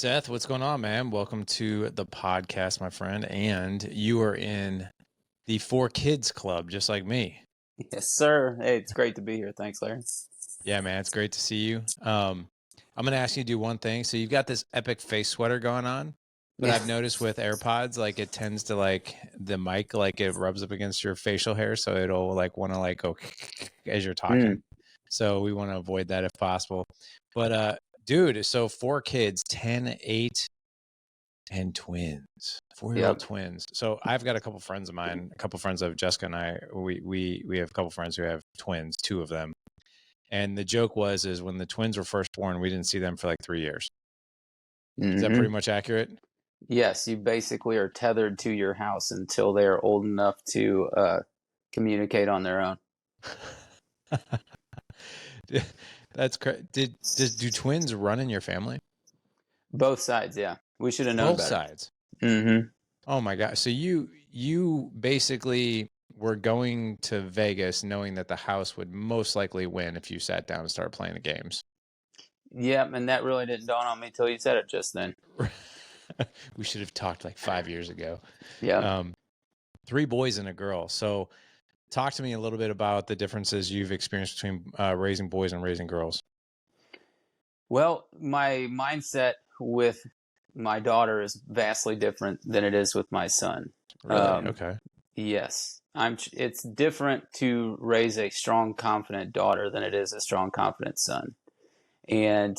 Seth, what's going on, man? Welcome to the podcast, my friend. And you are in the 4 Kids Club, just like me. Yes, sir. Hey, it's great to be here. Thanks, Larry. Yeah, man, it's great to see you. I'm going to ask you to do one thing. So you've got this epic face sweater going on, but Yeah. I've noticed with AirPods, like it tends to like the mic, like it rubs up against your facial hair. So it'll like want to like go as you're talking. So we want to avoid that if possible. But dude, so 4 kids, 10, 8, and twins, 4-year-old Yep. twins. So I've got a couple friends of mine, a couple friends of Jessica and I, we have a couple friends who have twins, 2 of them. And the joke is when the twins were first born, we didn't see them for like 3 years. Is that pretty much accurate? Yes, you basically are tethered to your house until they are old enough to communicate on their own. That's correct. Do twins run in your family? Both sides, yeah. We should have known Both better. sides. Mm-hmm. Oh my God. So you basically were going to Vegas knowing that the house would most likely win if you sat down and started playing the games. Yeah, and that really didn't dawn on me till you said it just then. We should have talked like 5 years ago. Yeah. 3 boys and a girl. So talk to me a little bit about the differences you've experienced between raising boys and raising girls. Well, my mindset with my daughter is vastly different than it is with my son. Really? Okay. Yes. It's different to raise a strong, confident daughter than it is a strong, confident son. And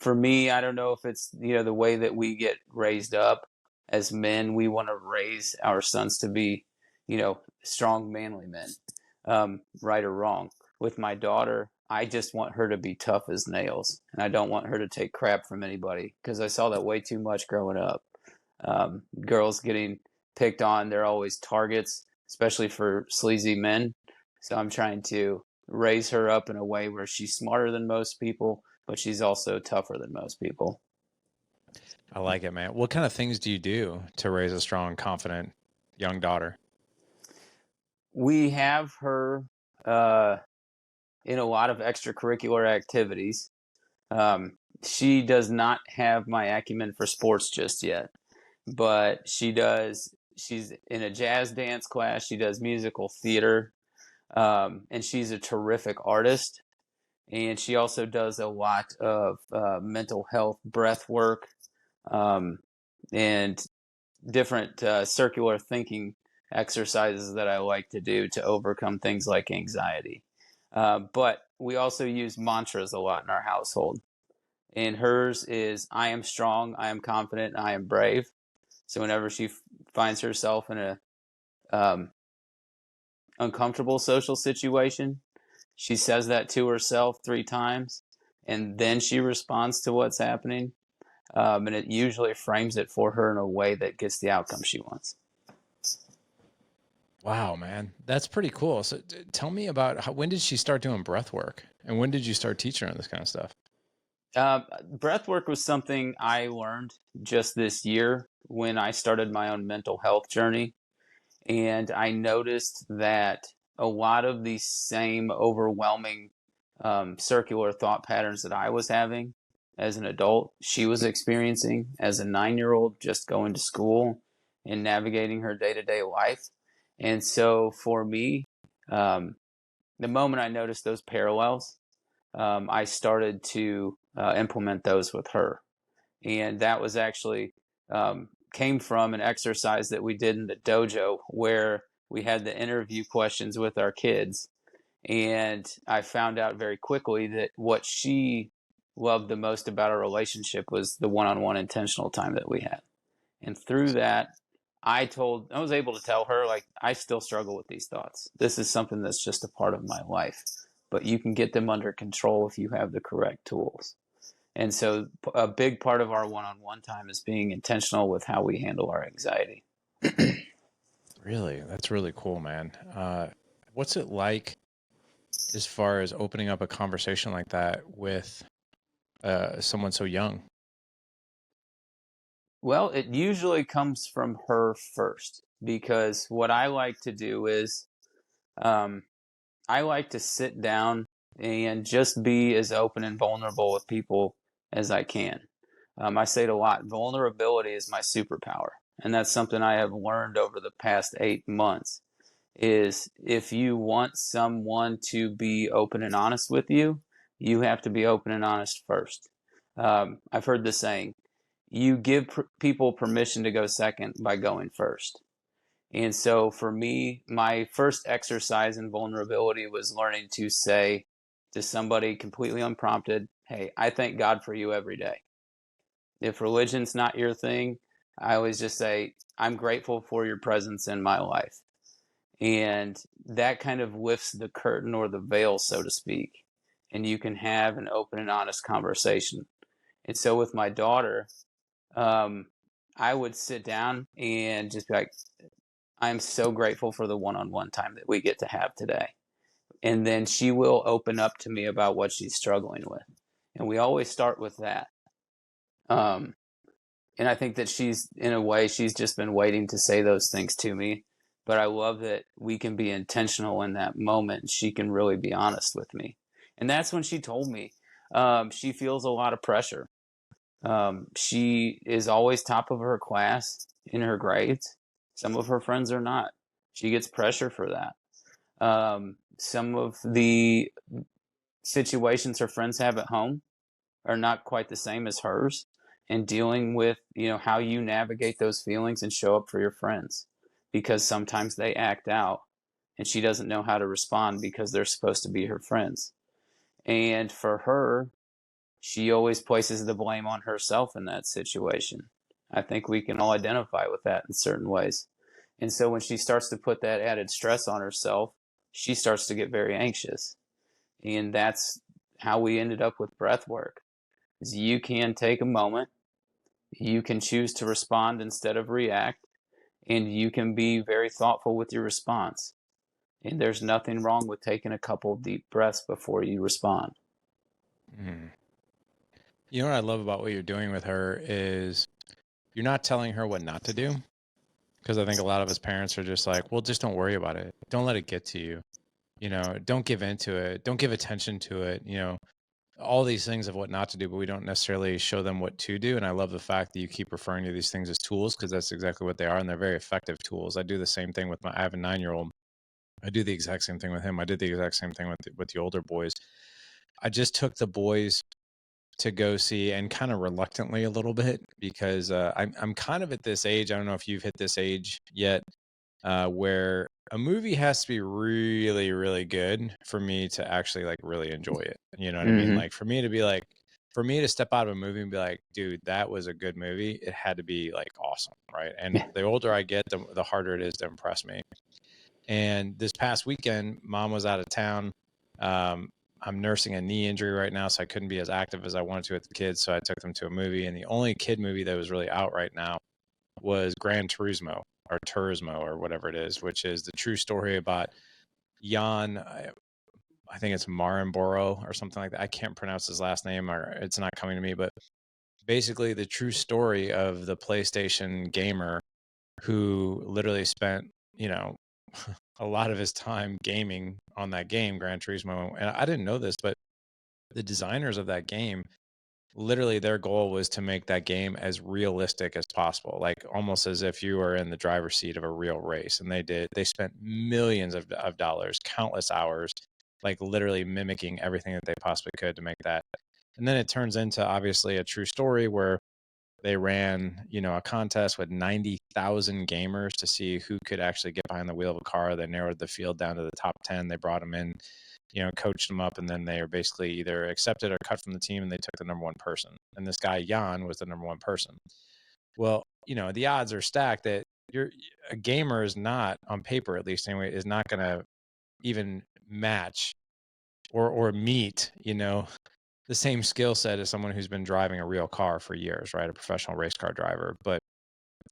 for me, I don't know if it's, the way that we get raised up as men. We want to raise our sons to be, strong, manly men, right or wrong. With my daughter, I just want her to be tough as nails. And I don't want her to take crap from anybody because I saw that way too much growing up. Girls getting picked on, they're always targets, especially for sleazy men. So I'm trying to raise her up in a way where she's smarter than most people, but she's also tougher than most people. I like it, man. What kind of things do you do to raise a strong, confident young daughter? We have her in a lot of extracurricular activities. She does not have my acumen for sports just yet, but she does. She's in a jazz dance class. She does musical theater, and she's a terrific artist. And she also does a lot of mental health breath work and different circular thinking exercises that I like to do to overcome things like anxiety. But we also use mantras a lot in our household. And hers is, I am strong, I am confident, I am brave. So whenever she finds herself in a uncomfortable social situation, she says that to herself 3 times, and then she responds to what's happening. And it usually frames it for her in a way that gets the outcome she wants. Wow, man. That's pretty cool. So tell me about when did she start doing breath work? And when did you start teaching her this kind of stuff? Breath work was something I learned just this year when I started my own mental health journey. And I noticed that a lot of the same overwhelming circular thought patterns that I was having as an adult, she was experiencing as a 9-year-old just going to school and navigating her day-to-day life. And so for me, the moment I noticed those parallels, I started to implement those with her. And that was actually came from an exercise that we did in the dojo where we had the interview questions with our kids. And I found out very quickly that what she loved the most about our relationship was the one-on-one intentional time that we had. And through that, I was able to tell her, like, I still struggle with these thoughts. This is something that's just a part of my life, but you can get them under control if you have the correct tools. And so a big part of our one-on-one time is being intentional with how we handle our anxiety. Really? That's really cool, man. What's it like as far as opening up a conversation like that with someone so young? Well, it usually comes from her first, because what I like to do is I like to sit down and just be as open and vulnerable with people as I can. I say it a lot. Vulnerability is my superpower. And that's something I have learned over the past 8 months is if you want someone to be open and honest with you, you have to be open and honest first. I've heard the saying, you give people permission to go second by going first. And so for me, my first exercise in vulnerability was learning to say to somebody completely unprompted, hey, I thank God for you every day. If religion's not your thing, I always just say, I'm grateful for your presence in my life. And that kind of lifts the curtain or the veil, so to speak. And you can have an open and honest conversation. And so with my daughter, I would sit down and just be like, I'm so grateful for the one-on-one time that we get to have today. And then she will open up to me about what she's struggling with. And we always start with that. And I think that she's, in a way, she's just been waiting to say those things to me. But I love that we can be intentional in that moment. She can really be honest with me. And that's when she told me she feels a lot of pressure. She is always top of her class in her grades. Some of her friends are not. She gets pressure for that. Some of the situations her friends have at home are not quite the same as hers, and dealing with, how you navigate those feelings and show up for your friends, because sometimes they act out and she doesn't know how to respond because they're supposed to be her friends. And for her, she always places the blame on herself in that situation. I think we can all identify with that in certain ways. And so when she starts to put that added stress on herself, she starts to get very anxious. And that's how we ended up with breath work. Is you can take a moment, you can choose to respond instead of react, and you can be very thoughtful with your response. And there's nothing wrong with taking a couple deep breaths before you respond. Mm. You know what I love about what you're doing with her is you're not telling her what not to do. Because I think a lot of us parents are just like, well, just don't worry about it. Don't let it get to you. Don't give into it. Don't give attention to it. All these things of what not to do, but we don't necessarily show them what to do. And I love the fact that you keep referring to these things as tools, because that's exactly what they are. And they're very effective tools. I do the same thing with I have a 9-year-old. I do the exact same thing with him. I did the exact same thing with the older boys. I just took the boys to go see, and kind of reluctantly a little bit, because I'm kind of at this age. I don't know if you've hit this age yet, where a movie has to be really, really good for me to actually like really enjoy it. You know what I mean? Like for me to step out of a movie and be like, dude, that was a good movie, it had to be like awesome, right? And the older I get, the harder it is to impress me. And this past weekend, mom was out of town. I'm nursing a knee injury right now, so I couldn't be as active as I wanted to with the kids. So I took them to a movie, and the only kid movie that was really out right now was Gran Turismo, or Turismo, or whatever it is, which is the true story about Jan. I think it's Maramboro or something like that. I can't pronounce his last name, or it's not coming to me, but basically the true story of the PlayStation gamer who literally spent, a lot of his time gaming on that game, Gran Turismo. And I didn't know this, but the designers of that game, literally their goal was to make that game as realistic as possible, like almost as if you were in the driver's seat of a real race. And they spent millions of dollars, countless hours, like literally mimicking everything that they possibly could to make that. And then it turns into obviously a true story where they ran, a contest with 90,000 gamers to see who could actually get behind the wheel of a car. They narrowed the field down to the top 10. They brought them in, coached them up, and then they were basically either accepted or cut from the team, and they took the number one person. And this guy, Jan, was the number one person. Well, the odds are stacked that a gamer is not, on paper at least anyway, is not going to even match or meet, the same skill set as someone who's been driving a real car for years, right? A professional race car driver. But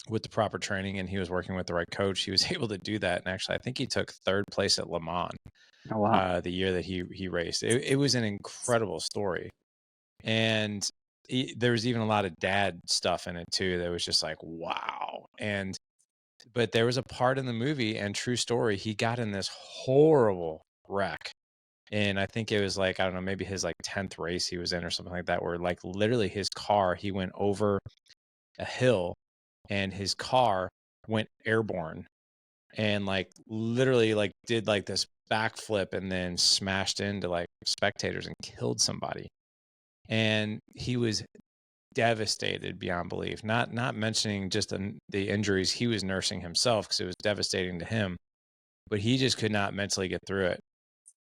with the proper training, and he was working with the right coach, he was able to do that. And actually, I think he took third place at Le Mans. Oh, wow. The year that he raced. It was an incredible story. And there was even a lot of dad stuff in it too that was just like, wow. But there was a part in the movie, and true story, he got in this horrible wreck And I think it was like, I don't know, maybe his like 10th race he was in or something like that, where like literally his car, he went over a hill and his car went airborne and like literally like did like this backflip and then smashed into like spectators and killed somebody. And he was devastated beyond belief, not mentioning just the injuries he was nursing himself because it was devastating to him, but he just could not mentally get through it.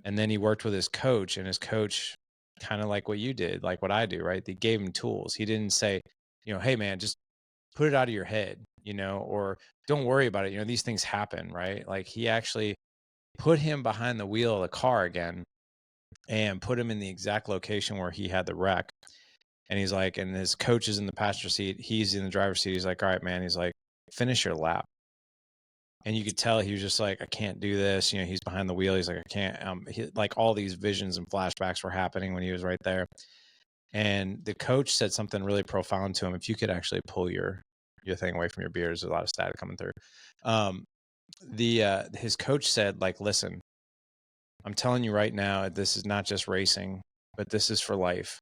And then he worked with his coach, and his coach, kind of like what you did, like what I do, right? They gave him tools. He didn't say, hey man, just put it out of your head, or don't worry about it. These things happen, right? Like he actually put him behind the wheel of the car again and put him in the exact location where he had the wreck. And he's like, and his coach is in the passenger seat. He's in the driver's seat. He's like, all right, man. He's like, finish your lap. And you could tell he was just like, I can't do this. He's behind the wheel. He's like, I can't. Like all these visions and flashbacks were happening when he was right there. And the coach said something really profound to him. If you could actually pull your thing away from your beard, there's a lot of static coming through. His coach said, like, listen, I'm telling you right now, this is not just racing, but this is for life.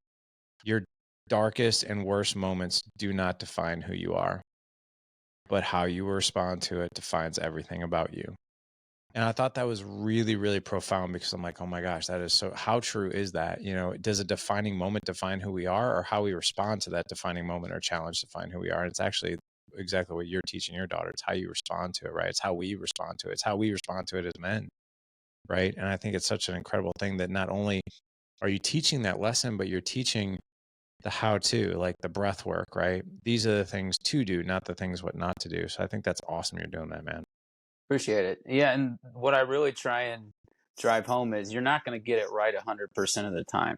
Your darkest and worst moments do not define who you are, but how you respond to it defines everything about you. And I thought that was really, really profound because I'm like, oh my gosh, that is so, how true is that? Does a defining moment define who we are, or how we respond to that defining moment or challenge define who we are? And it's actually exactly what you're teaching your daughter. It's how you respond to it, right? It's how we respond to it. It's how we respond to it as men, right? And I think it's such an incredible thing that not only are you teaching that lesson, but you're teaching the how to, like the breath work, right? These are the things to do, not the things what not to do. So I think that's awesome you're doing that, man. Appreciate it. Yeah, and what I really try and drive home is you're not going to get it right 100% of the time.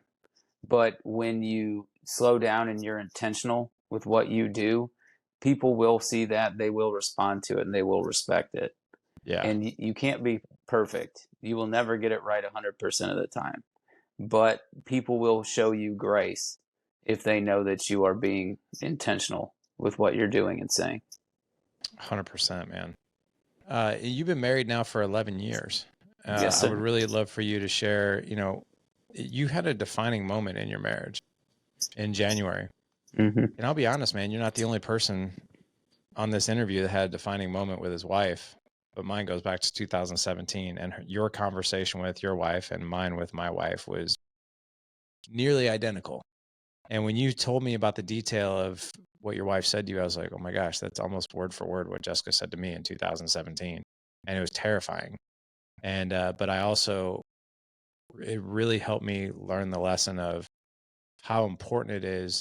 But when you slow down and you're intentional with what you do, people will see that, they will respond to it, and they will respect it. Yeah. And you can't be perfect. You will never get it right 100% of the time. But people will show you grace if they know that you are being intentional with what you're doing and saying. 100%, man. You've been married now for 11 years. Yes, I would sir. really love for you to share, you had a defining moment in your marriage in January. Mm-hmm. And I'll be honest, man, you're not the only person on this interview that had a defining moment with his wife, but mine goes back to 2017. And your conversation with your wife and mine with my wife was nearly identical. And when you told me about the detail of what your wife said to you, I was like, oh my gosh, that's almost word for word what Jessica said to me in 2017. And it was terrifying. And, but I also, it really helped me learn the lesson of how important it is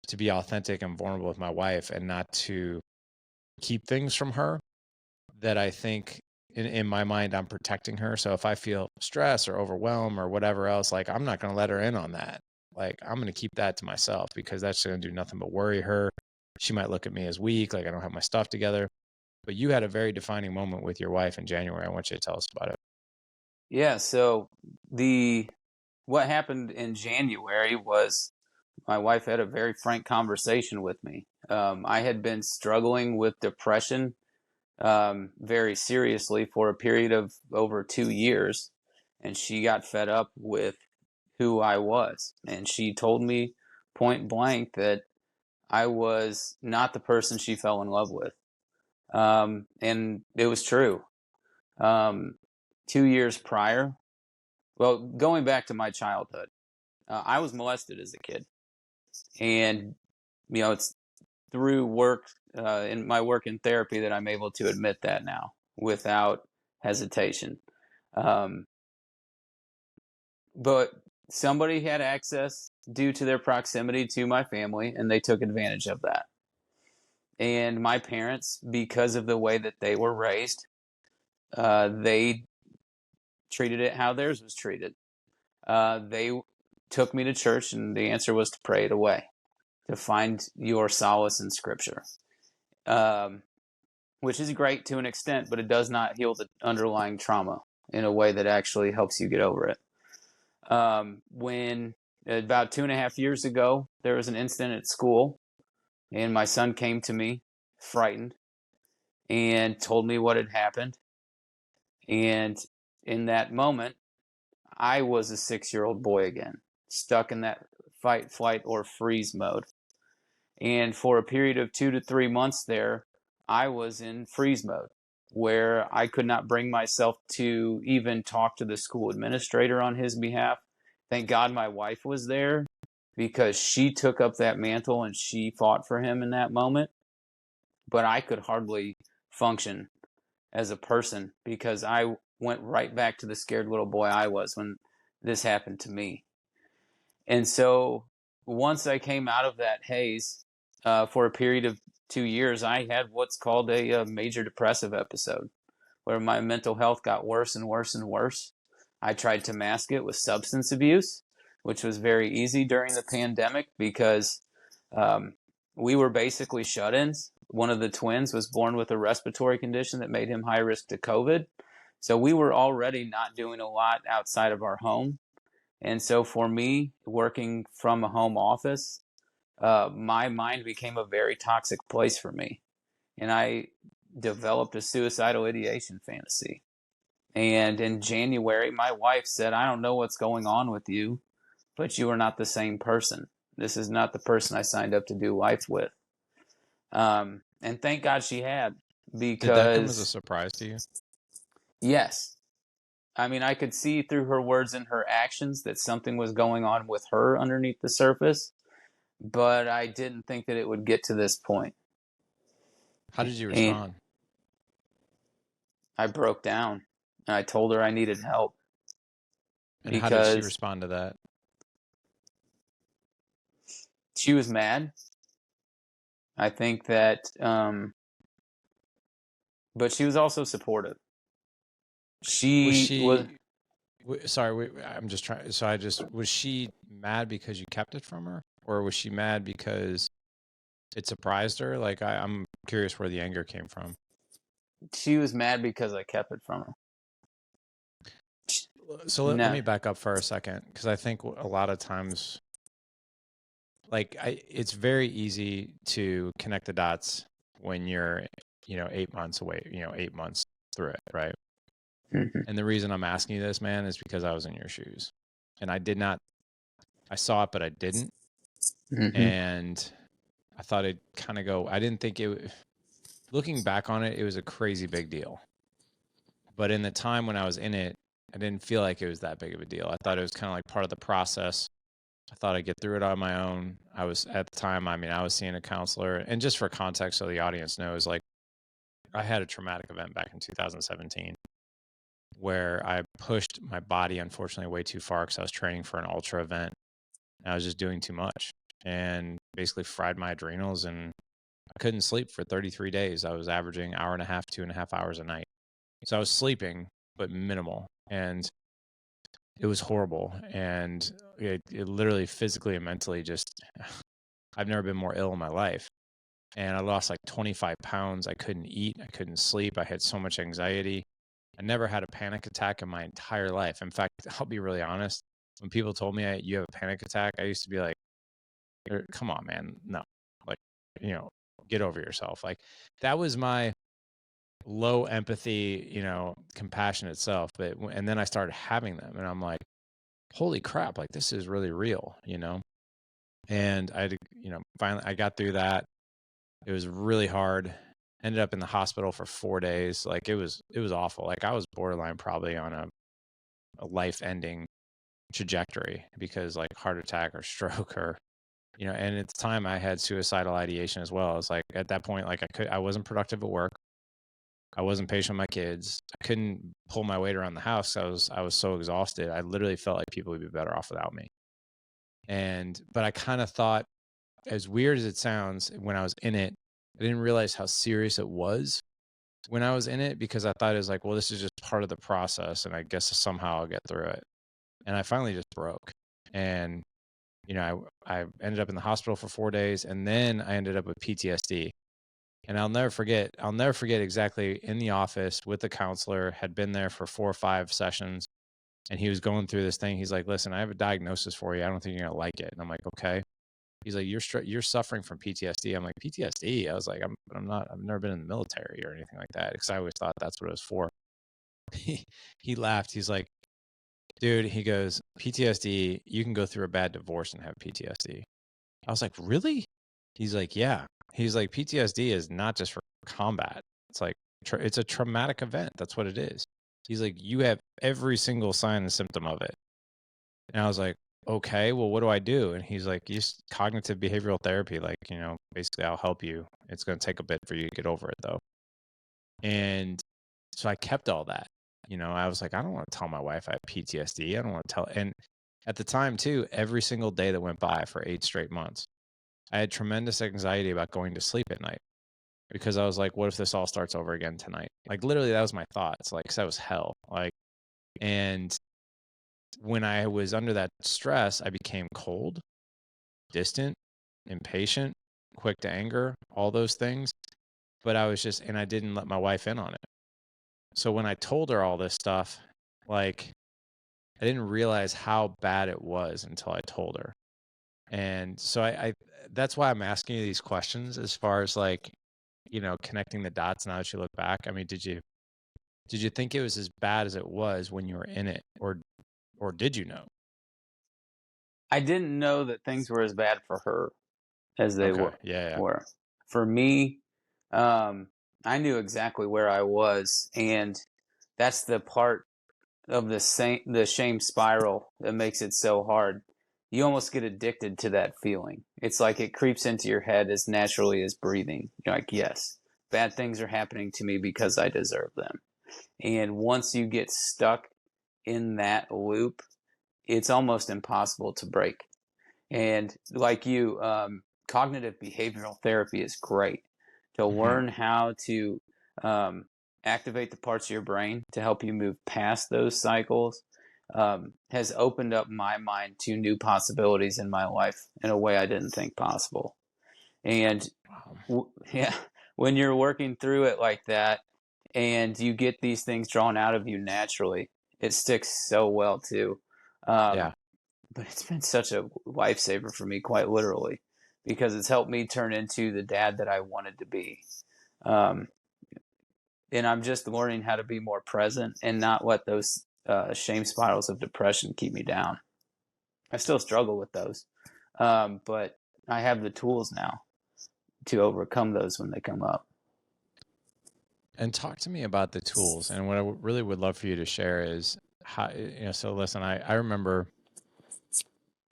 to be authentic and vulnerable with my wife and not to keep things from her that I think in my mind, I'm protecting her. So if I feel stress or overwhelm or whatever else, like I'm not going to let her in on that. Like I'm going to keep that to myself because that's going to do nothing but worry her. She might look at me as weak, like I don't have my stuff together. But you had a very defining moment with your wife in January. I want you to tell us about it. Yeah, so what happened in January was my wife had a very frank conversation with me. I had been struggling with depression very seriously for a period of over 2 years, and she got fed up with who I was. And she told me point blank that I was not the person she fell in love with. And it was true. 2 years prior, well, going back to my childhood, I was molested as a kid. And, it's through work, in my work in therapy, that I'm able to admit that now without hesitation. Um, but somebody had access due to their proximity to my family, and they took advantage of that. And my parents, because of the way that they were raised, they treated it how theirs was treated. They took me to church, and the answer was to pray it away, to find your solace in Scripture, which is great to an extent, but it does not heal the underlying trauma in a way that actually helps you get over it. When about 2.5 years ago, there was an incident at school, and my son came to me frightened and told me what had happened. And in that moment, I was a 6-year-old boy again, stuck in that fight, flight, or freeze mode. And for a period of 2 to 3 months there, I was in freeze mode where I could not bring myself to even talk to the school administrator on his behalf. Thank God my wife was there because she took up that mantle and she fought for him in that moment. But I could hardly function as a person because I went right back to the scared little boy I was when this happened to me. And so once I came out of that haze, for a period of 2 years, I had what's called a major depressive episode where my mental health got worse and worse and worse. I tried to mask it with substance abuse, which was very easy during the pandemic because um, we were basically shut-ins. One of the twins was born with a respiratory condition that made him high risk to COVID. So we were already not doing a lot outside of our home. And so for me, working from a home office, my mind became a very toxic place for me. And I developed a suicidal ideation fantasy. And in January, my wife said, I don't know what's going on with you, but you are not the same person. This is not the person I signed up to do life with. And thank God she had, Did that come as a because surprise to you? yes, I mean, I could see through her words and her actions that something was going on with her underneath the surface, but I didn't think that it would get to this point. How did you And respond? I broke down and I told her I needed help And how did she because respond to that? she was mad. I think that, but she was also supportive. Was She was, she sorry, I'm just trying. So was she mad because you kept it from her, or was she mad because it surprised her? Like, I'm curious where the anger came from. she was mad because I kept it from her. So let No. me back up for a second, because I think a lot of times, like, it's very easy to connect the dots when you're, 8 months away, 8 months through it, right? Mm-hmm. And the reason I'm asking you this, man, is because I was in your shoes, and I saw it, but I didn't. Mm-hmm. And I thought it'd kind of go, I didn't think looking back on it, it was a crazy big deal. But in the time when I was in it, I didn't feel like it was that big of a deal. I thought it was kind of like part of the process. I thought I'd get through it on my own. I was at the time, I was seeing a counselor. And just for context, so the audience knows, like, I had a traumatic event back in 2017 where I pushed my body, unfortunately, way too far because I was training for an ultra event. And I was just doing too much and basically fried my adrenals, and I couldn't sleep for 33 days. I was averaging hour and a half, 2.5 hours a night. So I was sleeping, but minimal. And it was horrible. And it literally physically and mentally just, I've never been more ill in my life. And I lost like 25 pounds. I couldn't eat. I couldn't sleep. I had so much anxiety. I never had a panic attack in my entire life. In fact, I'll be really honest. When people told me you have a panic attack, I used to be like, come on, man. No, like, get over yourself. Like, that was my low empathy, compassion itself. And then I started having them, and I'm like, holy crap, like, this is really real, and I had to, finally I got through that. It was really hard. Ended up in the hospital for 4 days. Like, it was awful. Like, I was borderline probably on a life ending trajectory because, like, heart attack or stroke or, and at the time I had suicidal ideation as well. It's like, at that point, like, I wasn't productive at work. I wasn't patient with my kids. I couldn't pull my weight around the house. I was so exhausted. I literally felt like people would be better off without me. But I kind of thought, as weird as it sounds, when I was in it, I didn't realize how serious it was when I was in it, because I thought it was like, well, this is just part of the process, and I guess somehow I'll get through it. And I finally just broke. And, I ended up in the hospital for 4 days, and then I ended up with PTSD. And I'll never forget exactly, in the office with the counselor, had been there for 4 or 5 sessions, and he was going through this thing. He's like, listen, I have a diagnosis for you. I don't think you're going to like it. And I'm like, okay. He's like, you're suffering from PTSD. I'm like, PTSD? I was like, I'm not, I've never been in the military or anything like that, because I always thought that's what it was for. He laughed. He's like, dude, he goes, PTSD, you can go through a bad divorce and have PTSD. I was like, really? He's like, yeah. He's like, PTSD is not just for combat. It's like, it's a traumatic event. That's what it is. He's like, you have every single sign and symptom of it. And I was like, okay, well, what do I do? And he's like, use cognitive behavioral therapy. Like, basically I'll help you. It's going to take a bit for you to get over it though. And so I kept all that. I was like, I don't want to tell my wife I have PTSD. I don't want to tell. And at the time too, every single day that went by for 8 straight months, I had tremendous anxiety about going to sleep at night because I was like, what if this all starts over again tonight? Like literally that was my thoughts. Like, 'cause that was hell. Like, and when I was under that stress, I became cold, distant, impatient, quick to anger, all those things. But and I didn't let my wife in on it. So when I told her all this stuff, like, I didn't realize how bad it was until I told her. And so I that's why I'm asking you these questions as far as like, connecting the dots now that you look back. I mean, did you think it was as bad as it was when you were in it, or did you know? I didn't know that things were as bad for her as they Okay. Yeah. were. For me, I knew exactly where I was, and that's the part of the shame spiral that makes it so hard. You almost get addicted to that feeling. It's like it creeps into your head as naturally as breathing. You're like, yes, bad things are happening to me because I deserve them. And once you get stuck in that loop, it's almost impossible to break. And like you, cognitive behavioral therapy is great to learn how to activate the parts of your brain to help you move past those cycles. Has opened up my mind to new possibilities in my life in a way I didn't think possible. And yeah, when you're working through it like that and you get these things drawn out of you naturally, it sticks so well too. Um, Yeah. but it's been such a lifesaver for me, quite literally, because it's helped me turn into the dad that I wanted to be. Um, and I'm just learning how to be more present and not let those shame spirals of depression keep me down. I still struggle with those, but I have the tools now to overcome those when they come up. And talk to me about the tools. And what I really would love for you to share is how, so listen, I remember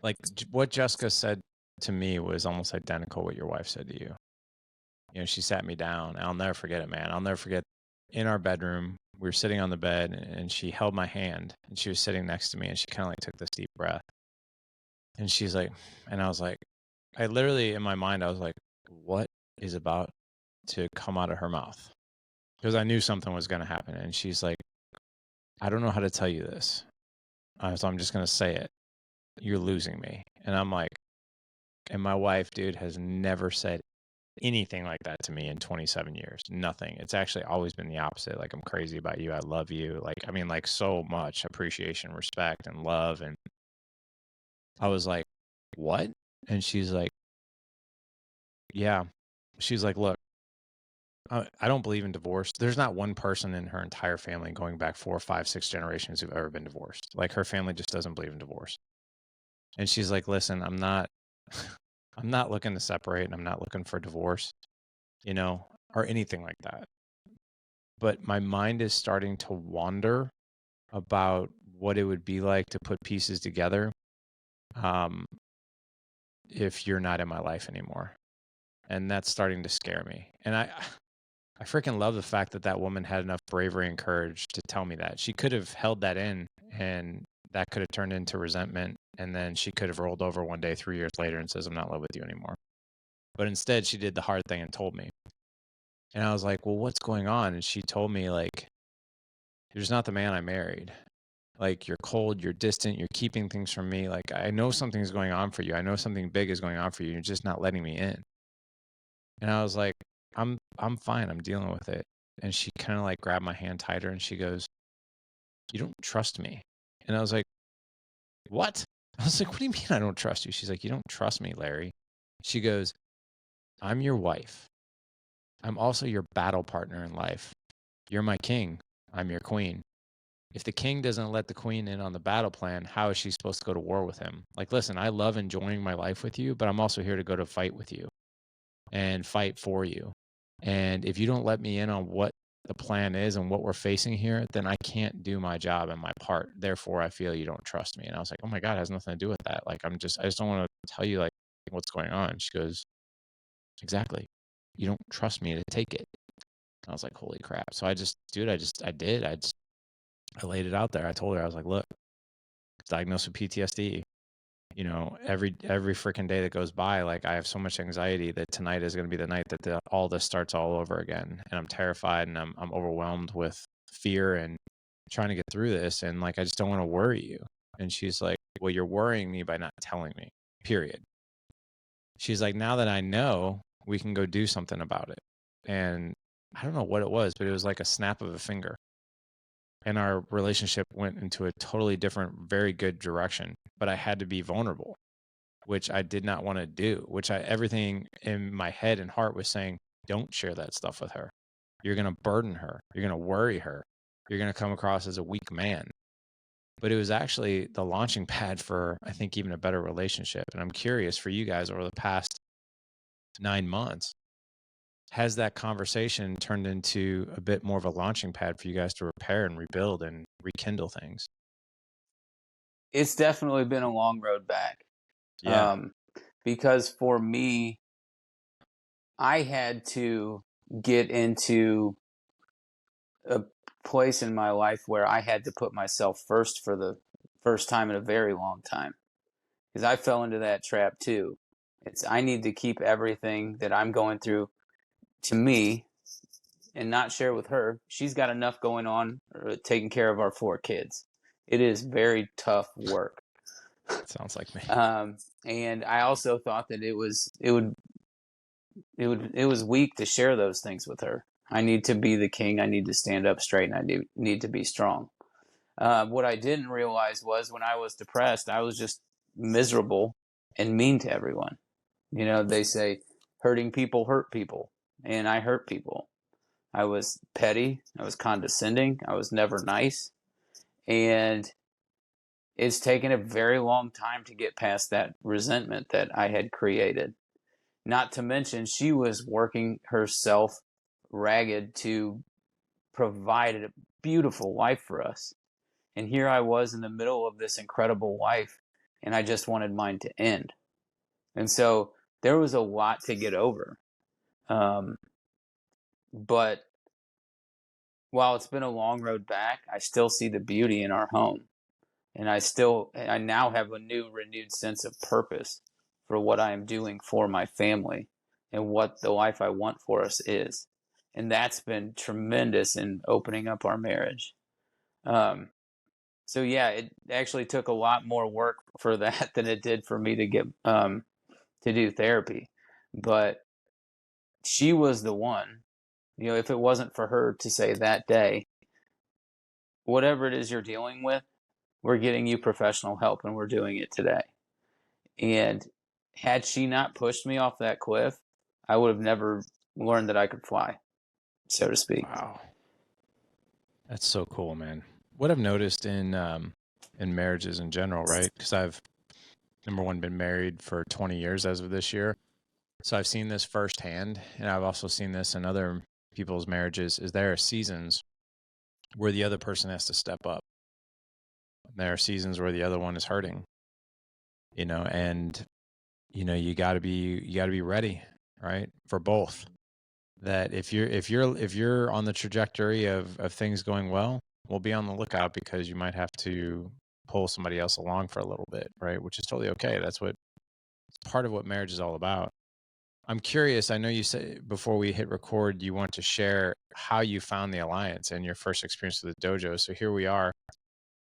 like what Jessica said to me was almost identical what your wife said to you. She sat me down. I'll never forget it, man. I'll never forget in our bedroom, we were sitting on the bed and she held my hand and she was sitting next to me and she kind of like took this deep breath. And she's like, and I was like, I literally in my mind, I was like, what is about to come out of her mouth? Because I knew something was going to happen. And she's like, I don't know how to tell you this. So I'm just going to say it. You're losing me. And I'm like, and my wife, dude, has never said anything like that to me in 27 years. Nothing. It's actually always been the opposite. Like, I'm crazy about you. I love you. Like, I mean, like so much appreciation, respect, and love. And I was like, what? And she's like, yeah. She's like, look, I don't believe in divorce. There's not one person in her entire family going back 4, 5, 6 generations who've ever been divorced. Like her family just doesn't believe in divorce. And she's like, listen, I'm not looking to separate and I'm not looking for divorce, or anything like that. But my mind is starting to wander about what it would be like to put pieces together if you're not in my life anymore. And that's starting to scare me. And I freaking love the fact that that woman had enough bravery and courage to tell me that. She could have held that in and that could have turned into resentment. And then she could have rolled over one day 3 years later and says, I'm not in love with you anymore. But instead she did the hard thing and told me. And I was like, well, what's going on? And she told me like, you're just not the man I married. Like you're cold, you're distant, you're keeping things from me. Like I know something's going on for you. I know something big is going on for you. You're just not letting me in. And I was like, I'm fine. I'm dealing with it. And she kind of like grabbed my hand tighter and she goes, you don't trust me. And I was like, what? I was like, what do you mean I don't trust you? She's like, you don't trust me, Larry. She goes, I'm your wife. I'm also your battle partner in life. You're my king. I'm your queen. If the king doesn't let the queen in on the battle plan, how is she supposed to go to war with him? Like, listen, I love enjoying my life with you, but I'm also here to go to fight with you and fight for you. And if you don't let me in on what the plan is and what we're facing here, then I can't do my job and my part. Therefore, I feel you don't trust me. And I was like, oh my God, it has nothing to do with that. Like, I just don't want to tell you like what's going on. She goes, exactly. You don't trust me to take it. I was like, holy crap. So I laid it out there. I told her, I was like, look, diagnosed with PTSD. You know, every freaking day that goes by, like I have so much anxiety that tonight is going to be the night that all this starts all over again. And I'm terrified and I'm overwhelmed with fear and trying to get through this. And like, I just don't want to worry you. And she's like, well, you're worrying me by not telling me, period. She's like, now that I know, we can go do something about it. And I don't know what it was, but it was like a snap of a finger. And our relationship went into a totally different, very good direction. But I had to be vulnerable, which I did not want to do, everything in my head and heart was saying, don't share that stuff with her. You're going to burden her. You're going to worry her. You're going to come across as a weak man. But it was actually the launching pad for, I think, even a better relationship. And I'm curious for you guys over the past 9 months, has that conversation turned into a bit more of a launching pad for you guys to repair and rebuild and rekindle things? It's definitely been a long road back. Yeah. Because for me, I had to get into a place in my life where I had to put myself first for the first time in a very long time. Because I fell into that trap too. I need to keep everything that I'm going through to me and not share with her. She's got enough going on taking care of our 4 kids. It is very tough work. Sounds like me. And I also thought that it was weak to share those things with her. I need to be the king. I need to stand up straight, and I need to be strong. What I didn't realize was when I was depressed, I was just miserable and mean to everyone. You know, they say hurting people hurt people, and I hurt people. I was petty. I was condescending. I was never nice. And it's taken a very long time to get past that resentment that I had created. Not to mention, she was working herself ragged to provide a beautiful life for us. And here I was in the middle of this incredible life, and I just wanted mine to end. And so there was a lot to get over. But while it's been a long road back, I still see the beauty in our home. And I now have a new renewed sense of purpose for what I am doing for my family and what the life I want for us is. And that's been tremendous in opening up our marriage. So yeah, it actually took a lot more work for that than it did for me to get to do therapy. But she was the one, you know, if it wasn't for her to say that day, whatever it is you're dealing with, we're getting you professional help and we're doing it today. And had she not pushed me off that cliff, I would have never learned that I could fly, so to speak. Wow. That's so cool, man. What I've noticed in marriages in general, right? Because I've, number one, been married for 20 years as of this year. So I've seen this firsthand, and I've also seen this in other people's marriages, is there are seasons where the other person has to step up. There are seasons where the other one is hurting, you know, and you got to be ready, right? For both. That if you're on the trajectory of things going well, we'll be on the lookout because you might have to pull somebody else along for a little bit, right? Which is totally okay. It's part of what marriage is all about. I'm curious. I know you said before we hit record, you want to share how you found the alliance and your first experience with the dojo. So here we are.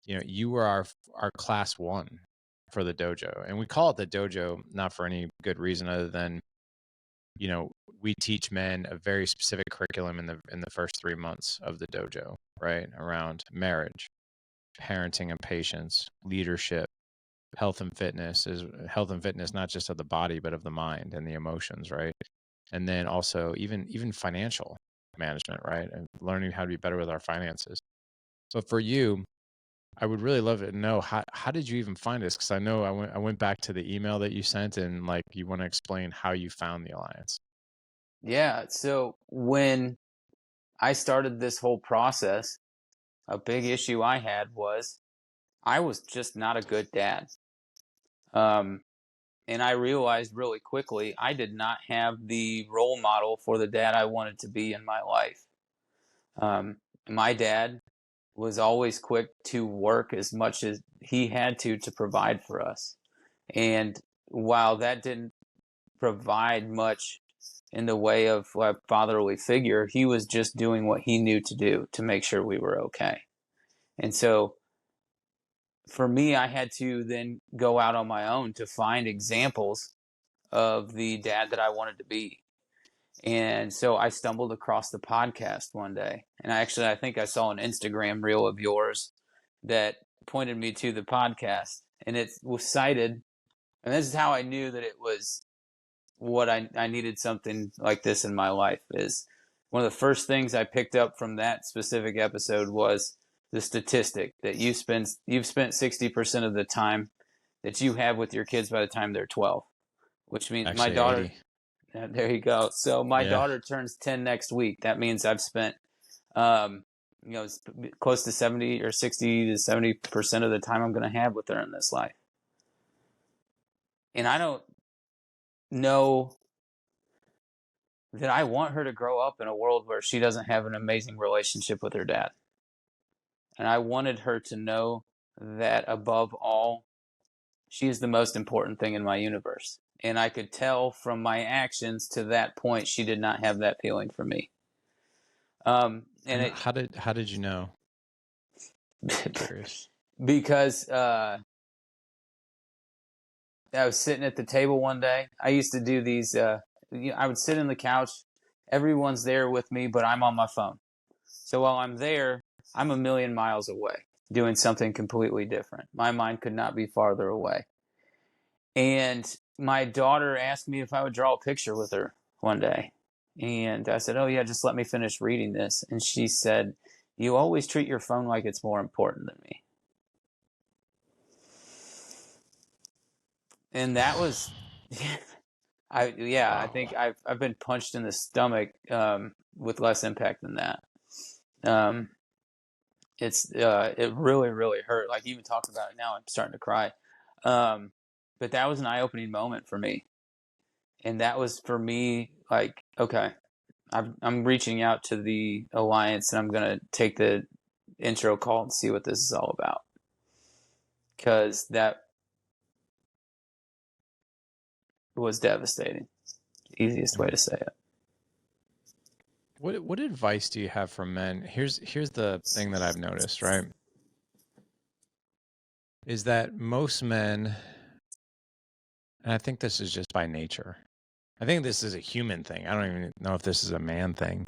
You know, you were our class 1 for the dojo, and we call it the dojo not for any good reason other than, you know, we teach men a very specific curriculum in the first 3 months of the dojo, right? Around marriage, parenting and patience, leadership, health and fitness, not just of the body but of the mind and the emotions, right? And then also even financial management, right? And learning how to be better with our finances. So for you, I would really love to know how did you even find us? Because I know I went back to the email that you sent, and like you want to explain how you found the alliance. Yeah. So when I started this whole process, a big issue I had was I was just not a good dad. Um, and I realized really quickly I did not have the role model for the dad I wanted to be in my life. My dad was always quick to work as much as he had to provide for us. And while that didn't provide much in the way of a fatherly figure, he was just doing what he knew to do to make sure we were okay. And so for me, I had to then go out on my own to find examples of the dad that I wanted to be. And so I stumbled across the podcast one day. And I think I saw an Instagram reel of yours that pointed me to the podcast. And it was cited. And this is how I knew that it was what I needed something like this in my life. Is one of the first things I picked up from that specific episode was the statistic that you've spent 60% of the time that you have with your kids by the time they're 12, which means my Actually, daughter. 80. There you go. So my Yeah. daughter turns 10 next week. That means I've spent um, close to 70 or 60 to 70% of the time I'm going to have with her in this life. And I don't know that I want her to grow up in a world where she doesn't have an amazing relationship with her dad. And I wanted her to know that above all, she is the most important thing in my universe. And I could tell from my actions to that point, she did not have that feeling for me. And how did you know? I'm curious. Because I was sitting at the table one day. I used to do these. I would sit on the couch. Everyone's there with me, but I'm on my phone. So while I'm there, I'm a million miles away doing something completely different. My mind could not be farther away. And my daughter asked me if I would draw a picture with her one day. And I said, "Oh, yeah, just let me finish reading this." And she said, "You always treat your phone like it's more important than me." And that was, I think I've been punched in the stomach with less impact than that. Um, it really hurt. Like even talking about it now, I'm starting to cry. But that was an eye-opening moment for me, and that was for me like, okay, I'm reaching out to the alliance, and I'm gonna take the intro call and see what this is all about, because that was devastating. Easiest way to say it. What advice do you have for men? Here's the thing that I've noticed, right? Is that most men, and I think this is just by nature. I think this is a human thing. I don't even know if this is a man thing,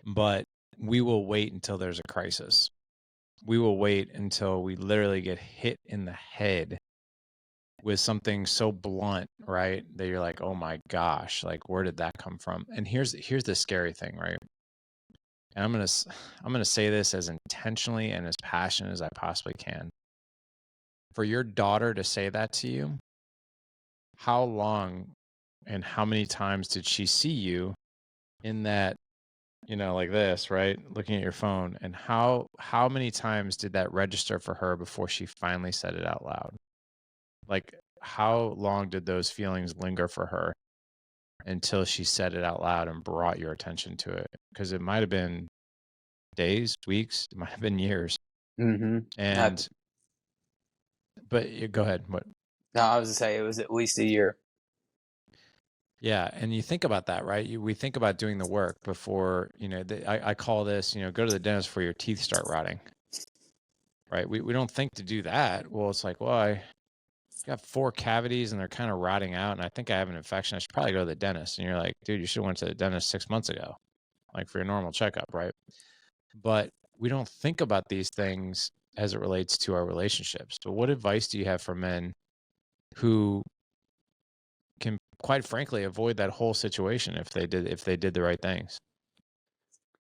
but we will wait until there's a crisis. We will wait until we literally get hit in the head with something so blunt, right? That you're like, oh my gosh, like where did that come from? And here's the scary thing, right? And I'm gonna say this as intentionally and as passionate as I possibly can. For your daughter to say that to you, how long and how many times did she see you in that, like this, right? Looking at your phone, and how many times did that register for her before she finally said it out loud? Like how long did those feelings linger for her until she said it out loud and brought your attention to it? Because it might have been days, weeks, it might have been years. Mm-hmm. And but go ahead. What? No, I was to say it was at least a year. Yeah, and you think about that, right? We think about doing the work before, I call this, go to the dentist before your teeth start rotting, right? We don't think to do that. Well, it's like, well, I got 4 cavities and they're kind of rotting out, and I think I have an infection. I should probably go to the dentist. And you're like, dude, you should have went to the dentist 6 months ago, like for your normal checkup, right? But we don't think about these things as it relates to our relationships. So what advice do you have for men who can quite frankly avoid that whole situation if they did the right things?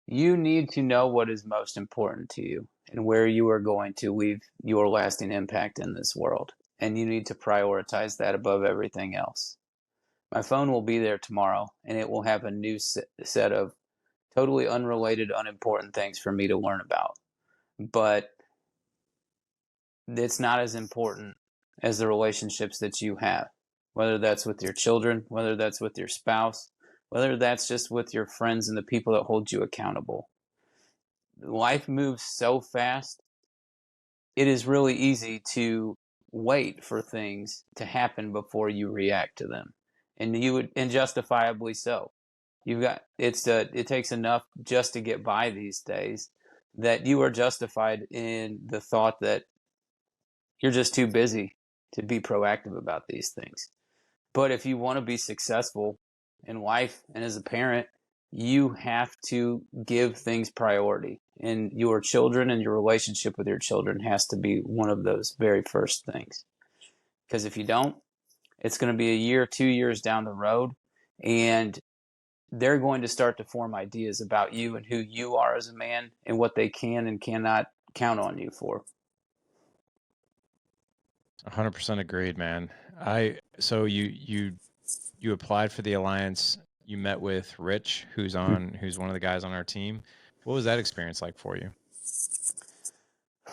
You need to know what is most important to you and where you are going to leave your lasting impact in this world. And you need to prioritize that above everything else. My phone will be there tomorrow, and it will have a new set of totally unrelated, unimportant things for me to learn about. But it's not as important as the relationships that you have, whether that's with your children, whether that's with your spouse, whether that's just with your friends and the people that hold you accountable. Life moves so fast, it is really easy to wait for things to happen before you react to them. And justifiably so. It takes enough just to get by these days that you are justified in the thought that you're just too busy to be proactive about these things. But if you want to be successful in life and as a parent, you have to give things priority. And your children and your relationship with your children has to be one of those very first things. Because if you don't, it's going to be a year, 2 years down the road, and they're going to start to form ideas about you and who you are as a man and what they can and cannot count on you for. 100% agreed, man. So you applied for the alliance. You met with Rich, who's one of the guys on our team. What was that experience like for you?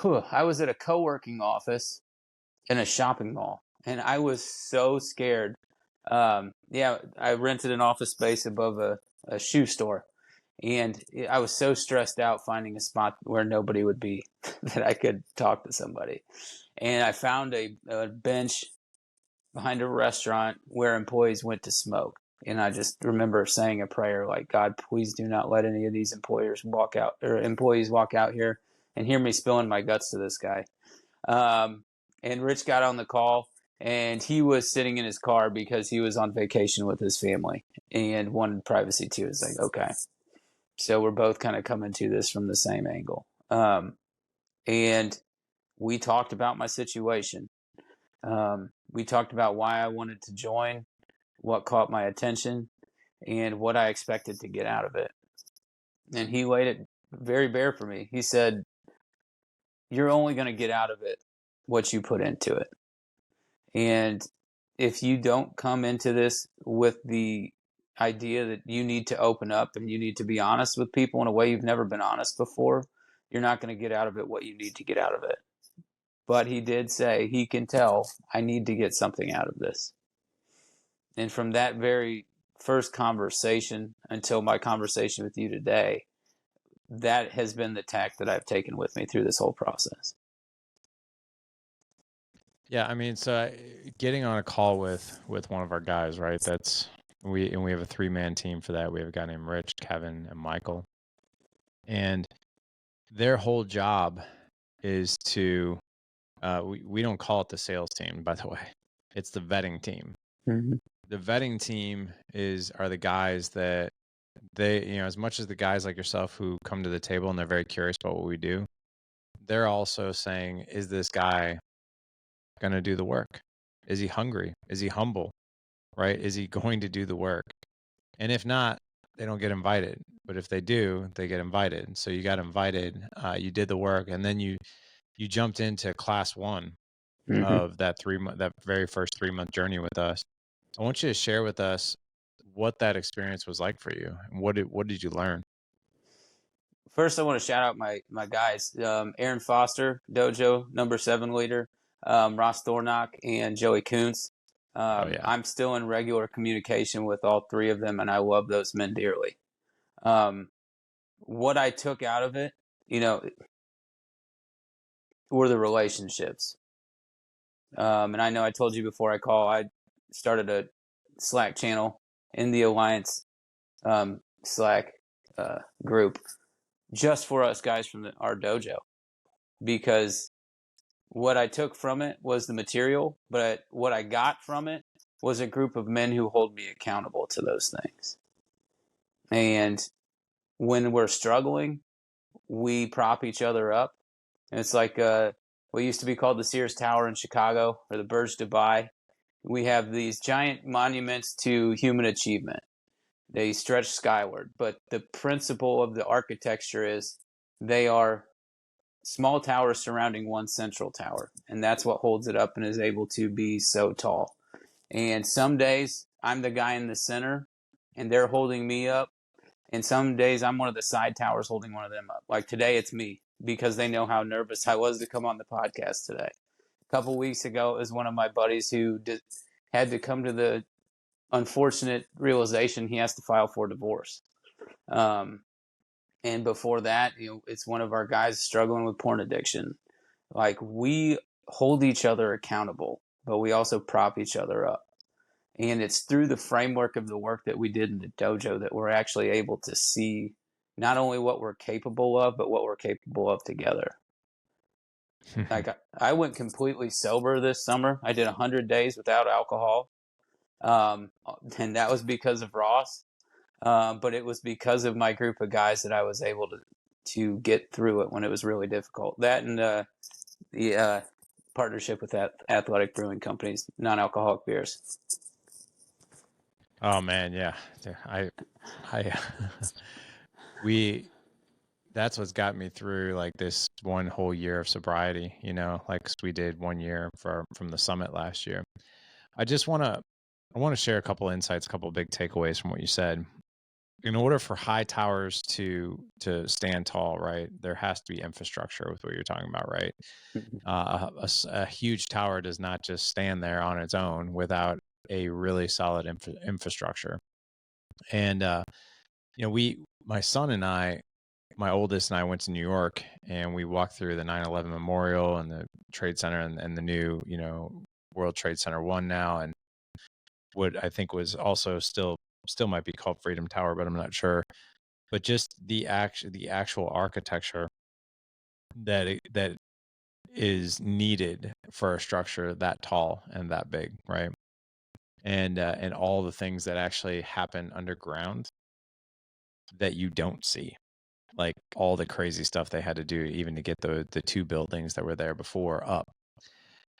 I was at a co-working office in a shopping mall, and I was so scared. I rented an office space above a shoe store, and I was so stressed out finding a spot where nobody would be that I could talk to somebody. And I found a bench behind a restaurant where employees went to smoke. And I just remember saying a prayer like, God, please do not let any of these employees walk out here and hear me spilling my guts to this guy. And Rich got on the call, and he was sitting in his car because he was on vacation with his family and wanted privacy too. It's like, okay. So we're both kind of coming to this from the same angle. And we talked about my situation. We talked about why I wanted to join, what caught my attention, and what I expected to get out of it. And he laid it very bare for me. He said, you're only going to get out of it what you put into it. And if you don't come into this with the idea that you need to open up and you need to be honest with people in a way you've never been honest before, you're not going to get out of it what you need to get out of it. But he did say he can tell I need to get something out of this. And from that very first conversation until my conversation with you today, that has been the tack that I've taken with me through this whole process. Yeah, I mean, so getting on a call with one of our guys, right? We have a 3-man team for that. We have a guy named Rich, Kevin, and Michael. And their whole job is to we don't call it the sales team, by the way. It's the vetting team. Mm-hmm. The vetting team are the guys that as much as the guys like yourself who come to the table and they're very curious about what we do, they're also saying, is this guy going to do the work? Is he hungry? Is he humble? Right? Is he going to do the work? And if not, they don't get invited. But if they do, they get invited. So you got invited, you did the work, and then you jumped into class 1 of that very first 3-month journey with us. I want you to share with us what that experience was like for you. What did you learn? First, I want to shout out my guys, Aaron Foster, dojo number 7 leader, Ross Thornock, and Joey Kuntz. I'm still in regular communication with all 3 of them, and I love those men dearly. What I took out of it, were the relationships. And I know I told you before I started a Slack channel in the Alliance Slack group just for us guys from our dojo, because what I took from it was the material, but what I got from it was a group of men who hold me accountable to those things. And when we're struggling, we prop each other up. And it's like what used to be called the Sears Tower in Chicago or the Burj Dubai. We have these giant monuments to human achievement. They stretch skyward, but the principle of the architecture is they are small towers surrounding one central tower, and that's what holds it up and is able to be so tall. And some days I'm the guy in the center and they're holding me up, and some days I'm one of the side towers holding one of them up. Like today it's me, because they know how nervous I was to come on the podcast today. A couple weeks ago it was one of my buddies who had to come to the unfortunate realization he has to file for divorce. And before that, it's one of our guys struggling with porn addiction. Like, we hold each other accountable, but we also prop each other up. And it's through the framework of the work that we did in the dojo that we're actually able to see not only what we're capable of, but what we're capable of together. Like, I went completely sober this summer. I did 100 days without alcohol. And that was because of Ross. But it was because of my group of guys that I was able to get through it when it was really difficult. That and the partnership with that Athletic Brewing Company's non-alcoholic beers. Oh man, yeah. That's what's got me through like this one whole year of sobriety, like we did 1 year from the summit last year. I want to share a couple insights, a couple big takeaways from what you said. In order for high towers to stand tall, right, there has to be infrastructure with what you're talking about, right? A huge tower does not just stand there on its own without a really solid infrastructure. And my son and I, my oldest and I, went to New York and we walked through the 9/11 Memorial and the Trade Center and the new World Trade Center 1 now, and what I think was also still might be called Freedom Tower, but I'm not sure. But just the actual architecture that is needed for a structure that tall and that big, right? And all the things that actually happen underground that you don't see, like all the crazy stuff they had to do even to get the two buildings that were there before up.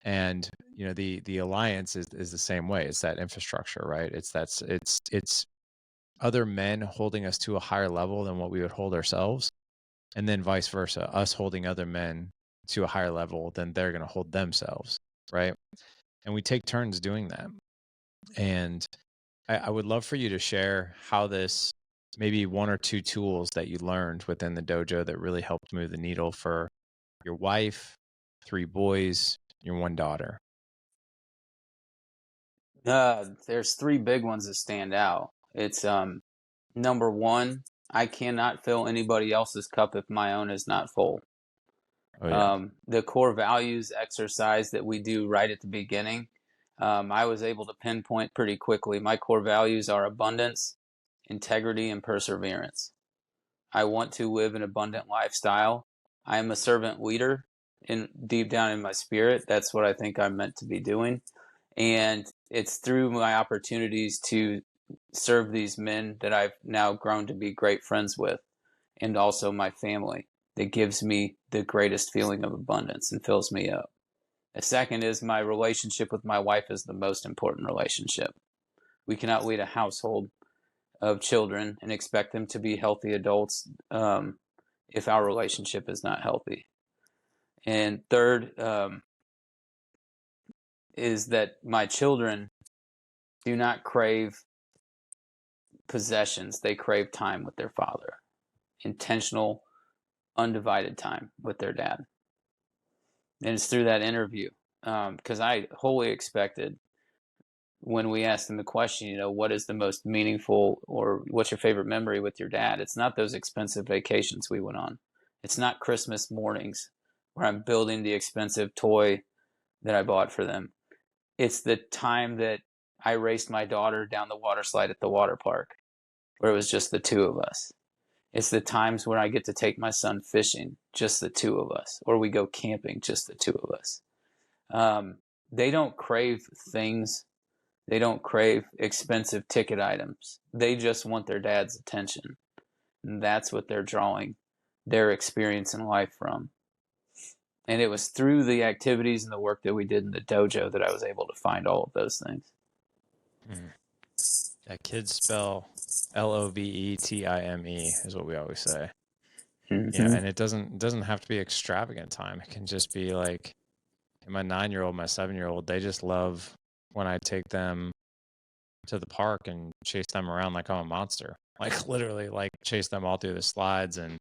And the alliance is the same way. It's that infrastructure, right? It's other men holding us to a higher level than what we would hold ourselves, and then vice versa, us holding other men to a higher level than they're going to hold themselves, right? And we take turns doing that. And I would love for you to share how this, maybe one or two tools that you learned within the dojo that really helped move the needle for your wife, 3 boys, your 1 daughter. There's 3 big ones that stand out. It's number 1, I cannot fill anybody else's cup if my own is not full. Oh yeah. The core values exercise that we do right at the beginning, I was able to pinpoint pretty quickly. My core values are abundance, integrity, and perseverance. I want to live an abundant lifestyle. I am a servant leader deep down in my spirit. That's what I think I'm meant to be doing. And it's through my opportunities to serve these men that I've now grown to be great friends with, and also my family, that gives me the greatest feeling of abundance and fills me up. The second is my relationship with my wife is the most important relationship. We cannot lead a household of children and expect them to be healthy adults if our relationship is not healthy. And third is that my children do not crave possessions. They crave time with their father, intentional, undivided time with their dad. And it's through that interview, because I wholly expected, when we asked them the question, what is the most meaningful, or what's your favorite memory with your dad? It's not those expensive vacations we went on. It's not Christmas mornings where I'm building the expensive toy that I bought for them. It's the time that I raced my daughter down the water slide at the water park, where it was just the 2 of us. It's the times when I get to take my son fishing, just the 2 of us, or we go camping, just the 2 of us. They don't crave things. They don't crave expensive ticket items. They just want their dad's attention. And that's what they're drawing their experience in life from. And it was through the activities and the work that we did in the dojo that I was able to find all of those things. That kids spell LOVETIME is what we always say. Mm-hmm. And it doesn't have to be extravagant time. It can just be like my 9-year-old, my 7-year-old, they just love when I take them to the park and chase them around like I'm a monster. Like literally like chase them all through the slides and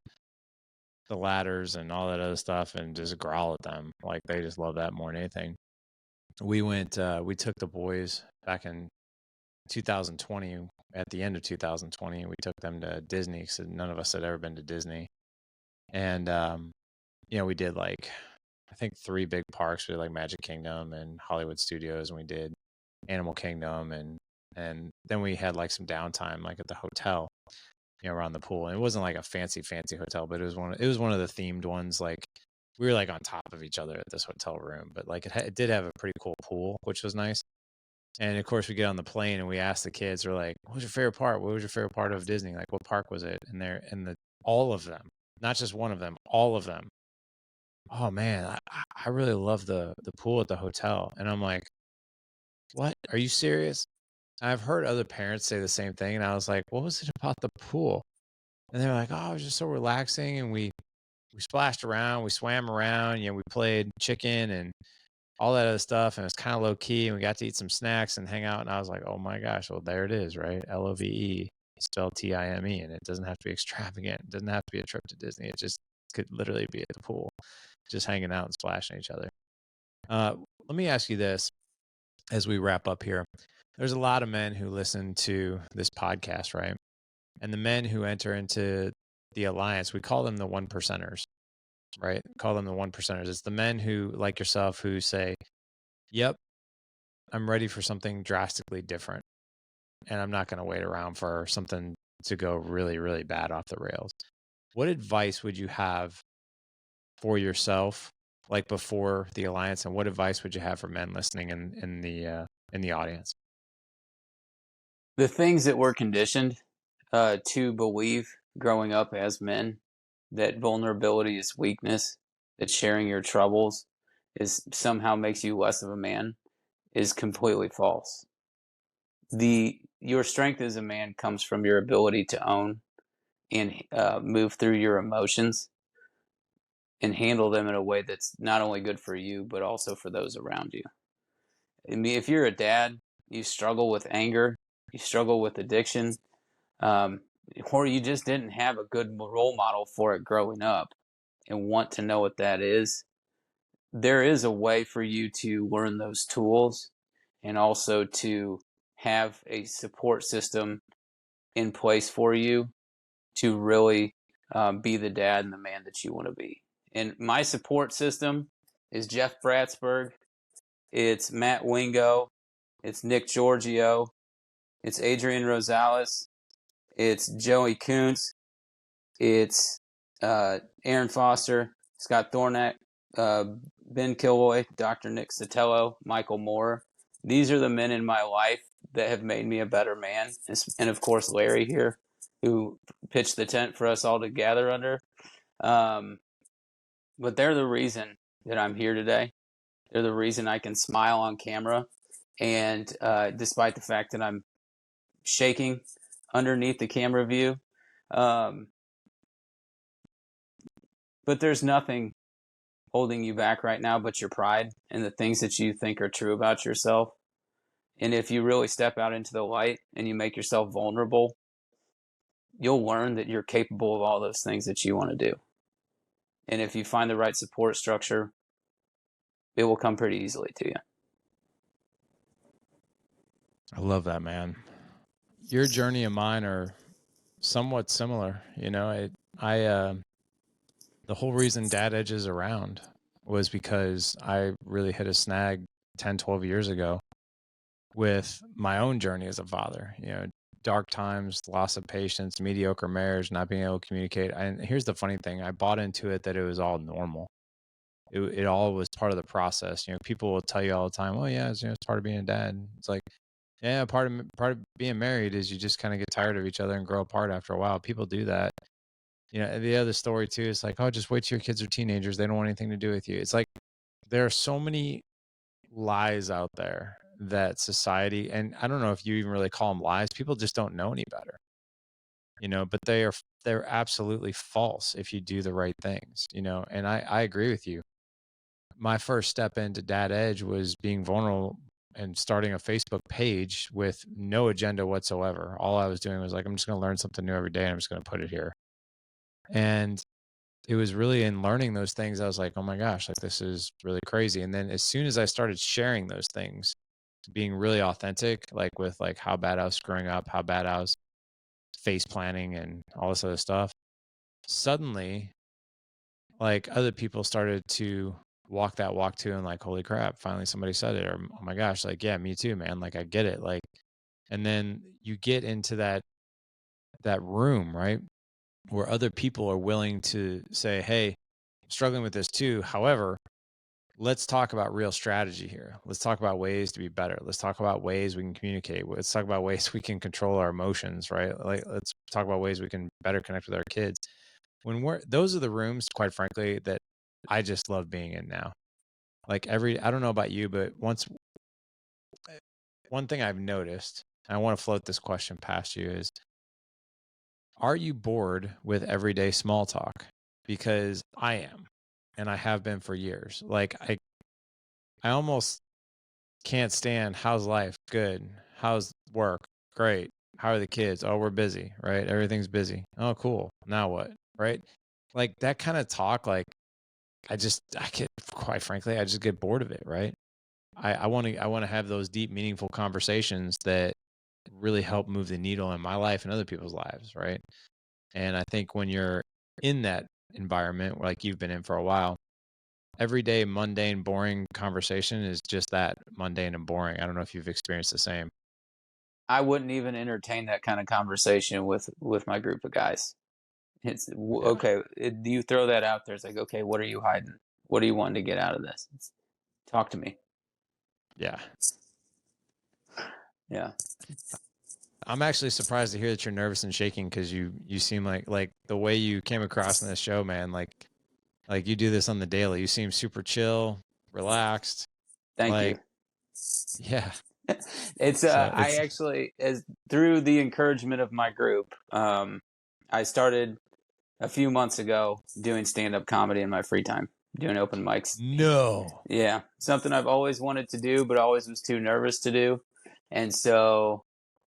the ladders and all that other stuff and just growl at them. Like they just love that more than anything. We took the boys back in 2020, at the end of 2020, we took them to Disney because none of us had ever been to Disney. And, we did like, I think 3 big parks. We did like Magic Kingdom and Hollywood Studios, and we did Animal Kingdom. And then we had like some downtime, like at the hotel, around the pool. And it wasn't like a fancy hotel, but it was one of the themed ones. Like we were like on top of each other at this hotel room, but like it did have a pretty cool pool, which was nice. And of course, we get on the plane and we ask the kids, we're like, "What was your favorite part? What was your favorite part of Disney? Like, what park was it?" And all of them, not just one of them, all of them. Oh man, I really love the pool at the hotel. And I'm like, "What? Are you serious?" I've heard other parents say the same thing, and I was like, "What was it about the pool?" And they're like, "Oh, it was just so relaxing, and we splashed around, we swam around, we played chicken and all that other stuff, and it's kind of low key, and we got to eat some snacks and hang out." And I was like, "Oh my gosh, well there it is, right? LOVE spelled TIME, and it doesn't have to be extravagant. It doesn't have to be a trip to Disney. It just could literally be at the pool, just hanging out and splashing each other." Let me ask you this as we wrap up here. There's a lot of men who listen to this podcast, right? And the men who enter into the alliance, we call them the 1%ers, right? Call them the 1%ers. It's the men who, like yourself, who say, "Yep, I'm ready for something drastically different, and I'm not going to wait around for something to go really, really bad off the rails." What advice would you have for yourself, like before the alliance, and what advice would you have for men listening in the audience? The things that we're conditioned to believe growing up as men, that vulnerability is weakness, that sharing your troubles is somehow makes you less of a man, is completely false. Your strength as a man comes from your ability to own and move through your emotions and handle them in a way that's not only good for you but also for those around you. I mean, if you're a dad, you struggle with anger, you struggle with addiction, um, or you just didn't have a good role model for it growing up and want to know what that is, there is a way for you to learn those tools and also to have a support system in place for you to really be the dad and the man that you want to be. And my support system is Jeff Bratsburg, it's Matt Wingo, it's Nick Giorgio, it's Adrian Rosales, it's Joey Kuntz, it's Aaron Foster, Scott Thornack, Ben Kilroy, Dr. Nick Sotelo, Michael Moore. These are the men in my life that have made me a better man. And of course, Larry here, who pitched the tent for us all to gather under. But they're the reason that I'm here today. They're the reason I can smile on camera. And despite the fact that I'm shaking underneath the camera view, but there's nothing holding you back right now but your pride and the things that you think are true about yourself. And if you really step out into the light and you make yourself vulnerable, you'll learn that you're capable of all those things that you want to do. And if you find the right support structure, it will come pretty easily to you. I love that, man. Your journey and mine are somewhat similar. The whole reason Dad Edge is around was because I really hit a snag 10, 12 years ago with my own journey as a father. Dark times, loss of patience, mediocre marriage, not being able to communicate. And here's the funny thing. I bought into it that it was all normal. It all was part of the process. People will tell you all the time, "Oh yeah, it's part of being a dad." It's like, yeah, part of being married is you just kind of get tired of each other and grow apart after a while. People do that. The other story too is like, "Oh, just wait till your kids are teenagers. They don't want anything to do with you." It's like there are so many lies out there that society, and I don't know if you even really call them lies. People just don't know any better. but they're absolutely false if you do the right things, and I agree with you. My first step into Dad Edge was being vulnerable and starting a Facebook page with no agenda whatsoever. All I was doing was like, I'm just going to learn something new every day and I'm just going to put it here. And it was really in learning those things, I was like, oh my gosh, like this is really crazy. And then as soon as I started sharing those things, being really authentic, like with like how bad I was screwing up, how bad I was face planning and all this other stuff, suddenly like other people started to walk that walk too, and like, holy crap, finally somebody said it, or oh my gosh, like, yeah, me too, man, like I get it, like, and then you get into that room, right, where other people are willing to say, hey, I'm struggling with this too, however, let's talk about real strategy here. Let's talk about ways to be better. Let's talk about ways we can communicate. Let's talk about ways we can control our emotions, right? Like, let's talk about ways we can better connect with our kids. Those are the rooms, quite frankly, that I just love being in now. Like I don't know about you, but one thing I've noticed, and I want to float this question past you, is, are you bored with everyday small talk? Because I am, and I have been for years. Like I almost can't stand, how's life? Good. How's work? Great. How are the kids? Oh, we're busy, right? Everything's busy. Oh, cool. Now what? Right? Like that kind of talk, like I get, quite frankly, I just get bored of it, right? I want to have those deep, meaningful conversations that really help move the needle in my life and other people's lives, right? And I think when you're in that environment, like you've been in for a while, everyday, mundane, boring conversation is just that, mundane and boring. I don't know if you've experienced the same. I wouldn't even entertain that kind of conversation with my group of guys. It's Yeah. okay. You throw that out there. It's like, okay, what are you hiding? What are you wanting to get out of this? Talk to me. Yeah. Yeah. I'm actually surprised to hear that you're nervous and shaking, because you seem like the way you came across in this show, man, like you do this on the daily. You seem super chill, relaxed. Thank Like, you. yeah. It's So I actually, as through the encouragement of my group, I started a few months ago doing stand-up comedy in my free time, doing open mics. no. Yeah, something I've always wanted to do, but always was too nervous to do. And so,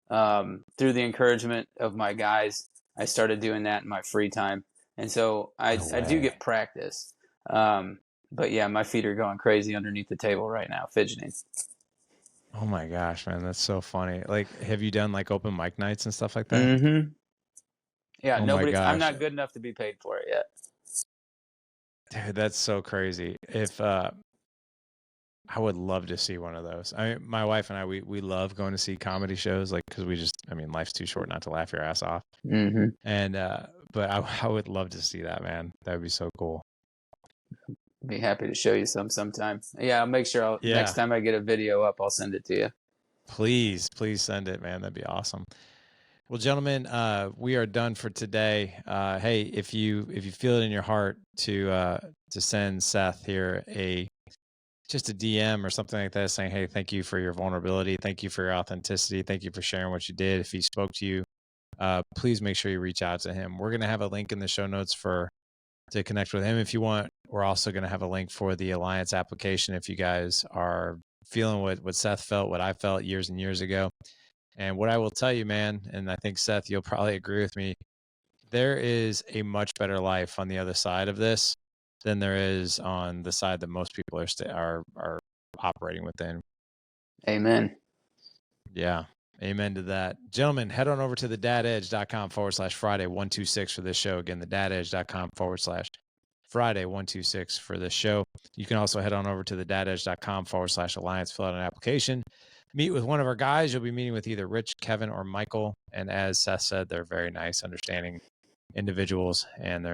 through the encouragement of my guys, I started doing that in my free time. And so I No do way. get practice. But yeah, my feet are going crazy underneath the table right now, fidgeting. Oh my gosh, man, that's so funny. Like, have you done like open mic nights and stuff like that? Mm-hmm. Yeah, Oh my I'm gosh, not good enough to be paid for it yet. dude, that's so crazy. If I would love to see one of those. I mean, my wife and I, we love going to see comedy shows, like, because I mean, life's too short not to laugh your ass off. Mm-hmm. And but I would love to see that, man. That would be so cool. Be happy to show you sometime. Yeah, I'll make sure next Yeah, time I get a video up, I'll send it to you. please send it, man. That'd be awesome. Well, gentlemen, we are done for today. Hey, if you feel it in your heart to send Seth here just a DM or something like that, saying, hey, thank you for your vulnerability, thank you for your authenticity, thank you for sharing what you did. If he spoke to you, please make sure you reach out to him. We're gonna have a link in the show notes to connect with him if you want. We're also gonna have a link for the Alliance application if you guys are feeling what Seth felt, what I felt years and years ago. And what I will tell you, man, and I think, Seth, you'll probably agree with me, there is a much better life on the other side of this than there is on the side that most people are operating within. Amen. Yeah. Amen to that. Gentlemen, head on over to the dadedge.com/Friday 126 for this show. Again, the dadedge.com/Friday 126 for this show. You can also head on over to the dadedge.com/Alliance, fill out an application, meet with one of our guys. You'll be meeting with either Rich, Kevin, or Michael. And as Seth said, they're very nice, understanding individuals, and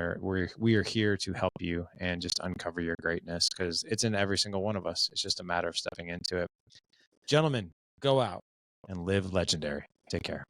we are here to help you and just uncover your greatness, because it's in every single one of us. It's just a matter of stepping into it. Gentlemen, go out and live legendary. Take care.